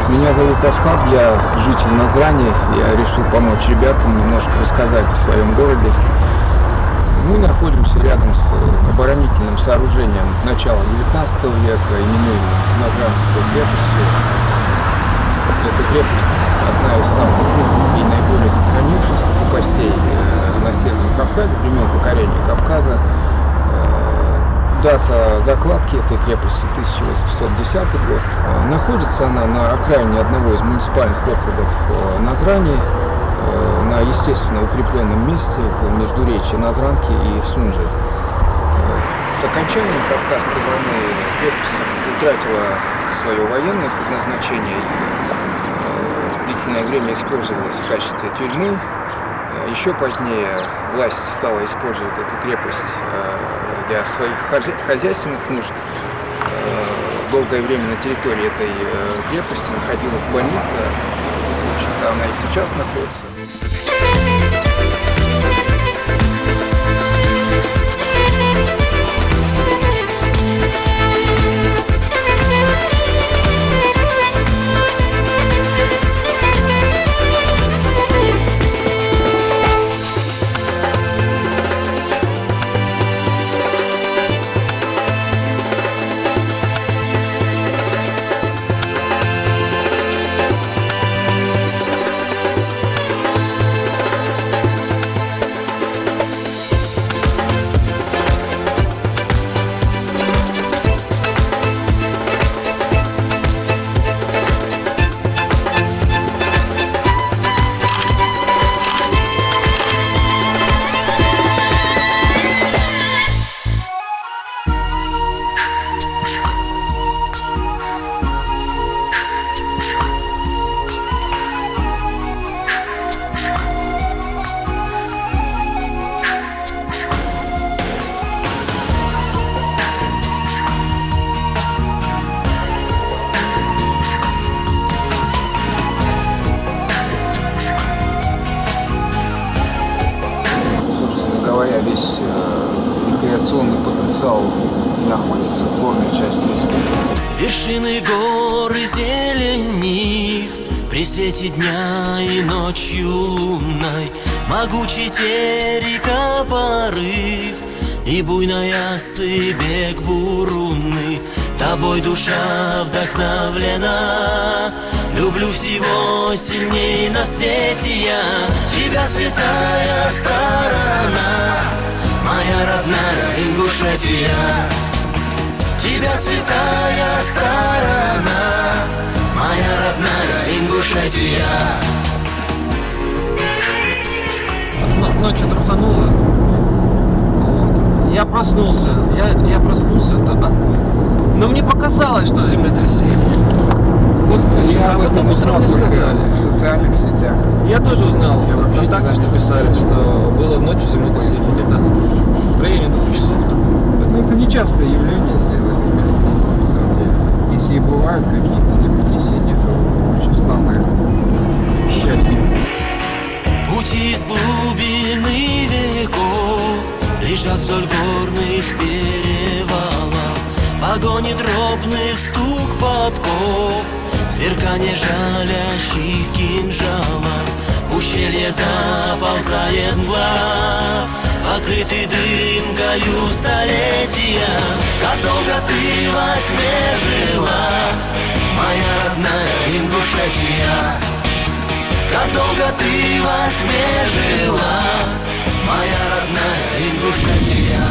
Меня зовут Асхаб, я житель Назрани. Я решил помочь ребятам немножко рассказать о своем городе. Мы находимся рядом с оборонительным сооружением начала 19 века, именуемым Назранской крепостью. Эта крепость одна из самых крупных и наиболее сохранившихся крепостей на Северном Кавказе, времен покорения Кавказа. Дата закладки этой крепости 1810 год. Находится она на окраине одного из муниципальных округов Назрани, на естественно укрепленном месте в междуречии Назранки и Сунжи. С окончанием Кавказской войны крепость утратила свое военное предназначение и длительное время использовалась в качестве тюрьмы. Еще позднее власть стала использовать эту крепость для своих хозяйственных нужд. Долгое время на территории этой крепости находилась больница. В общем-то, она и сейчас находится. Весь рекреационный потенциал находится в горной части республики. Вершины горы зеленив при свете дня и ночью лунной, могучий терека порыв и буйная асы бег бурунный. Тобой душа вдохновлена, люблю всего сильней на свете я. Тебя, святая сторона, моя родная Ингушетия. Тебя, святая сторона, моя родная Ингушетия. Ночью трухануло. Вот. Я проснулся тогда. Но мне показалось, что землетрясение. Вот, Я об этом узнал мне сказали в социальных сетях. Я тоже узнал. Я вообще ВКонтакте, что писали, что было ночью землетрясение. Где-то в районе 2 часов. Ну, это нечастое явление здесь, в этой местности, на самом деле. Если и бывают какие-то землетрясения, то очень слабые. К счастью. Пути из глубины веков лежат вдоль горных перевалов. Погонит дробный стук подков, сверкание жалящих кинжалов. В ущелье заползает мгла, покрытый дымкою столетия. Как долго ты во тьме жила, моя родная Ингушетия. Как долго ты во тьме жила, моя родная Ингушетия.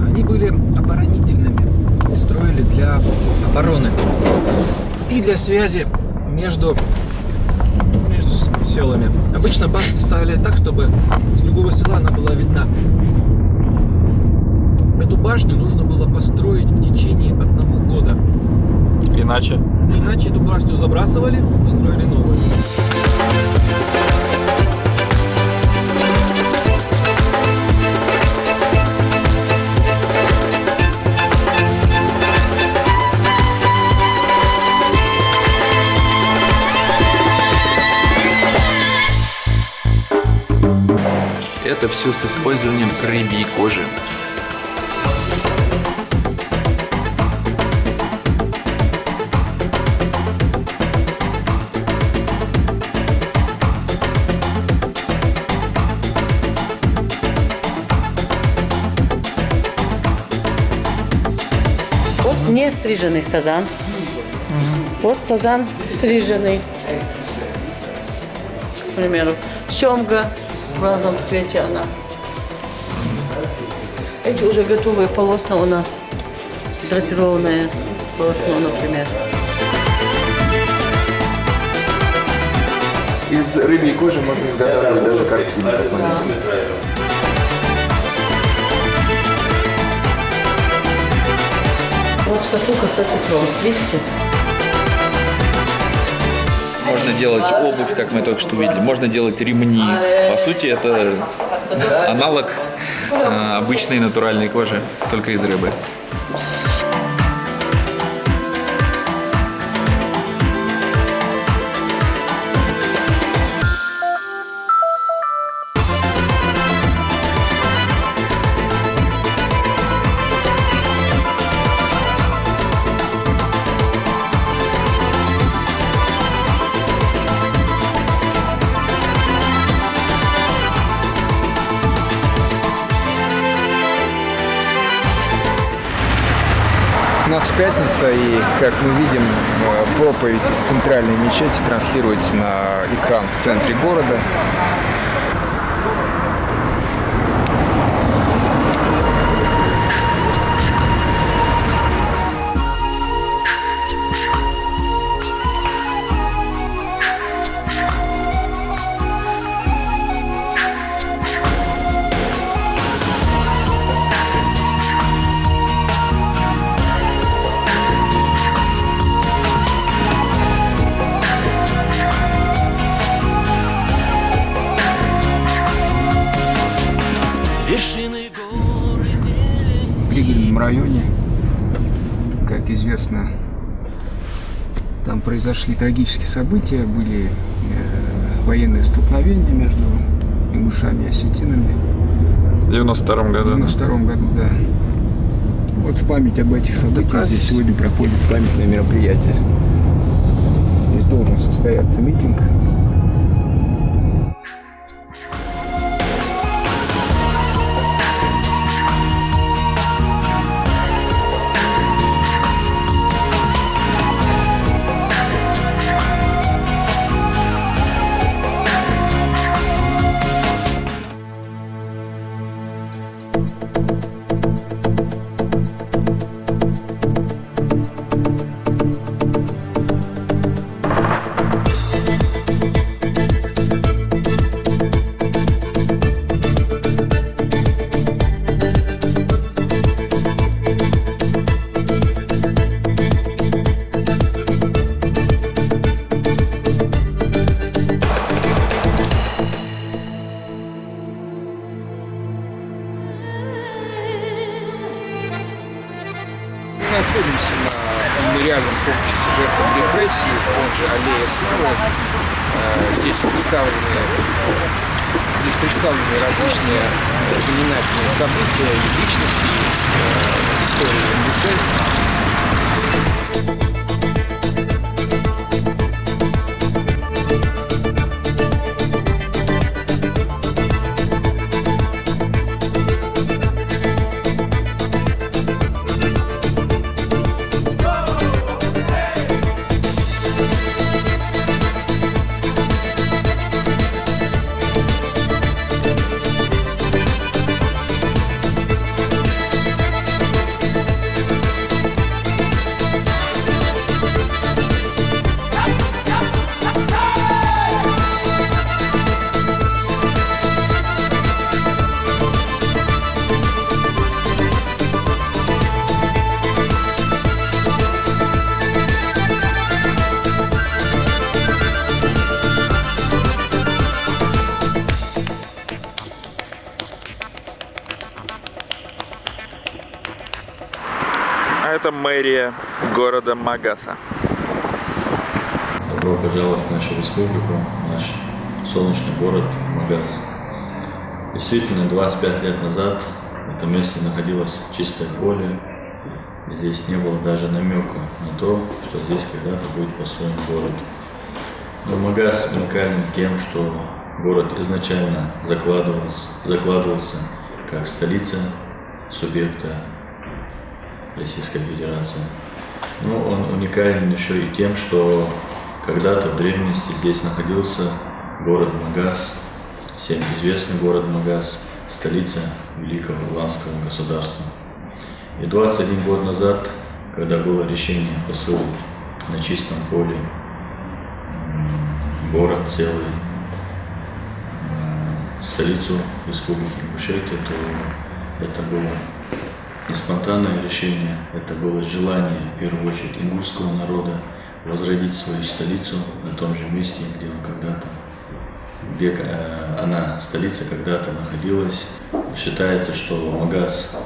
Они были оборонительными. Строили для обороны и для связи между селами. Обычно башни ставили так, чтобы с другого села она была видна. Эту башню нужно было построить в течение 1 года. Иначе? Иначе эту башню забрасывали и строили новую. Это все с использованием рыбьей кожи. Вот не стриженный сазан. Вот сазан стриженный. К примеру, семга в разном цвете она. Эти уже готовые полотна у нас. Драпированное полотно, например. Из рыбьей кожи можно изготавливать даже картины, как мы видим. Вот шкатулка со сетром, видите? Можно делать обувь, как мы только что видели. Можно делать ремни. По сути, это аналог обычной натуральной кожи, только из рыбы. У нас пятница, и, как мы видим, проповедь из центральной мечети транслируется на экран в центре города. Вершины горы зелень. В пригородном районе, как известно, там произошли трагические события, были военные столкновения между ингушами и осетинами. В 92-м году. В 92 году, да. Вот в память об этих событиях здесь сегодня проходит памятное мероприятие. Здесь должен состояться митинг. Мы находимся на мемориальном комплексе жертвам репрессий, он же Аллея Славы. Здесь представлены различные знаменательные события и личности из истории ингушей. это мэрия города Магаса. Добро пожаловать в нашу республику, в наш солнечный город Магас. Действительно, 25 лет назад в этом месте находилось чистое поле. Здесь не было даже намека на то, что здесь когда-то будет построен город. Но Магас уникален тем, что город изначально закладывался как столица субъекта Российской Федерации. Но он уникален еще и тем, что когда-то в древности здесь находился город Магас, всем известный город Магас, столица Великого Ирландского государства. И 21 год назад, когда было решение построить на чистом поле город целый, столицу Республики Ингушетия, то это было не спонтанное решение, это было желание, в первую очередь, ингушского народа возродить свою столицу на том же месте, где он когда-то, где она, столица, когда-то находилась. Считается, что Магас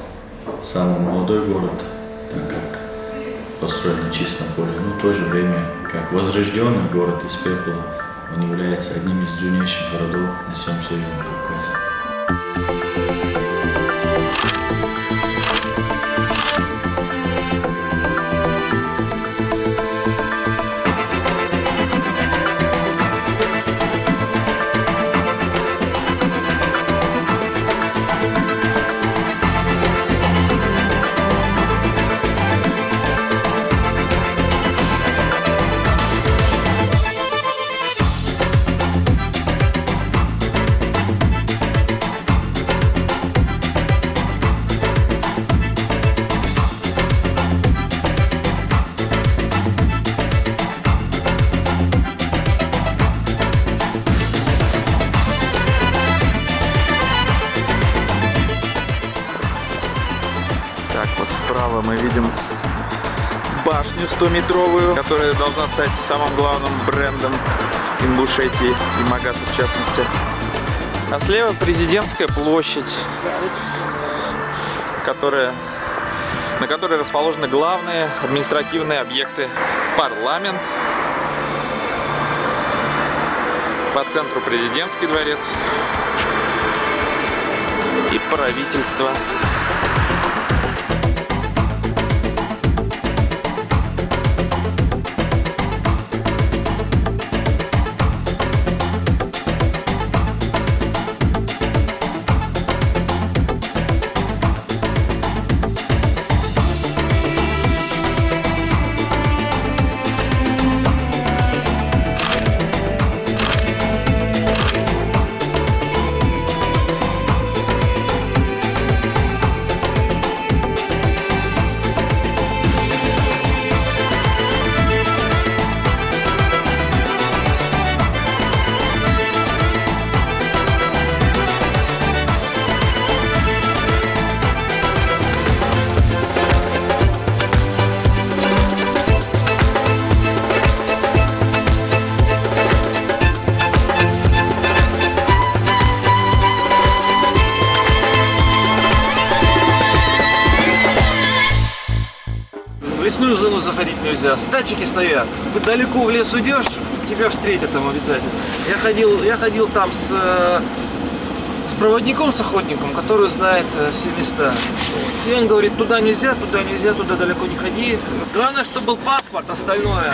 самый молодой город, так как построен на чистом поле, но в то же время, как возрожденный город из пепла, он является одним из древнейших городов на всем Северном Кавказе. Так, вот справа мы видим башню 100-метровую, которая должна стать самым главным брендом Ингушетии и Магаса в частности. А слева Президентская площадь, на которой расположены главные административные объекты: парламент, по центру Президентский дворец и правительство. В лесную зону заходить нельзя, датчики стоят. Далеко в лес уйдешь, тебя встретят там обязательно. Я ходил там с проводником, с охотником, который знает все места. И он говорит, туда нельзя, туда далеко не ходи. Главное, чтобы был паспорт, остальное